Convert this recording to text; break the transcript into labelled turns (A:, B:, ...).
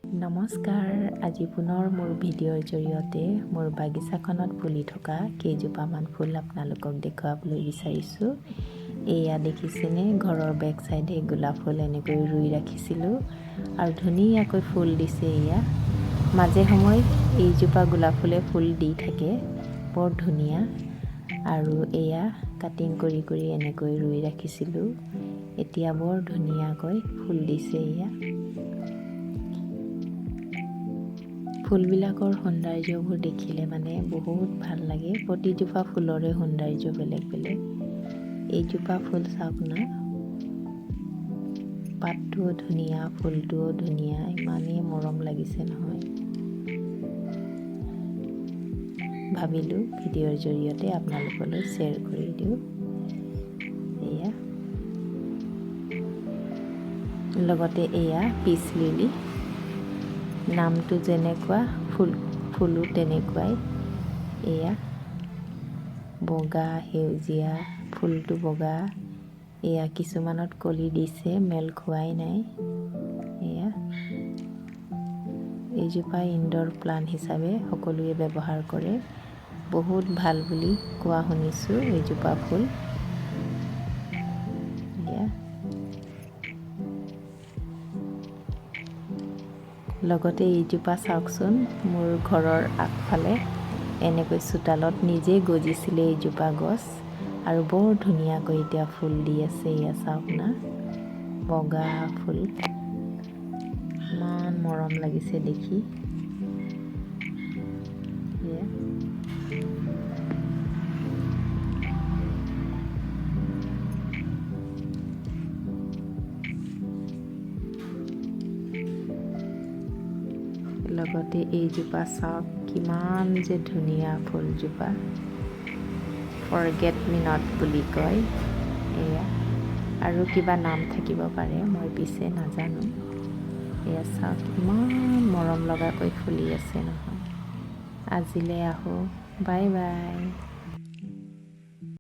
A: নমস্কাৰ, আজি পুনৰ মোৰ ভিডিঅ'ৰ জৰিয়তে মোৰ বাগিচাখনত ফুলি থকা কেইজোপামান ফুল আপোনালোকক দেখুৱাবলৈ বিচাৰিছোঁ। এয়া দেখিছেনে, ঘৰৰ বেক চাইডে গোলাপ ফুল এনেকৈ ৰুই ৰাখিছিলোঁ আৰু ধুনীয়াকৈ ফুল দিছে। এয়া মাজে সময়ে এইজোপা গোলাপ ফুলে ফুল দি থাকে, বৰ ধুনীয়া। আৰু এয়া কাটিং কৰি কৰি এনেকৈ ৰুই ৰাখিছিলোঁ, এতিয়া বৰ ধুনীয়াকৈ ফুল দিছে। এয়া ফুলবিলাকৰ সৌন্দৰ্যবোৰ দেখিলে বহুত ভাল লাগে। প্ৰতিজোপা ফুলৰে সৌন্দৰ্য বেলেগ বেলেগ। এইজোপা ফুল চাওক না, পাতটোও ধুনীয়া, ফুলটোও ধুনীয়া, ইমানেই মৰম লাগিছে নহয়। ভাবিলোঁ ভিডিঅ'ৰ জৰিয়তে আপোনালোকলৈ শ্বেয়াৰ কৰি দিওঁ। এয়া লগতে এয়া পিচ লিলি, নামটো যেনেকুৱা ফুলো তেনেকুৱাই। এয়া বগা সেউজীয়া, ফুলটো বগা। এয়া কিছুমানত কলি দিছে, মেল খোৱাই নাই। এয়া এইজোপা ইনডোৰ প্লাণ্ট হিচাপে সকলোৱে ব্যৱহাৰ কৰে, বহুত ভাল বুলি কোৱা শুনিছোঁ এইজোপা ফুল। এয়া লগতে এইজোপা চাওকচোন, মোৰ ঘৰৰ আগফালে এনেকৈ চোতালত নিজেই গজিছিলে এইজোপা গছ আৰু বৰ ধুনীয়াকৈ এতিয়া ফুল দি আছে। এয়া চাওক না, বগা ফুল, ইমান মৰম লাগিছে দেখি। এয়া লগতে এইজোপা চাওক, কিমান যে ধুনীয়া ফুলজোপা, ফৰগেট মি নট বুলি কয়। এয়া আৰু কিবা নাম থাকিব পাৰে, মই পিছে নাজানো। এয়া চাওক, ইমান মৰম লগাকৈ ফুলি আছে নহয়। আজিলৈ আহোঁ, বাই বাই।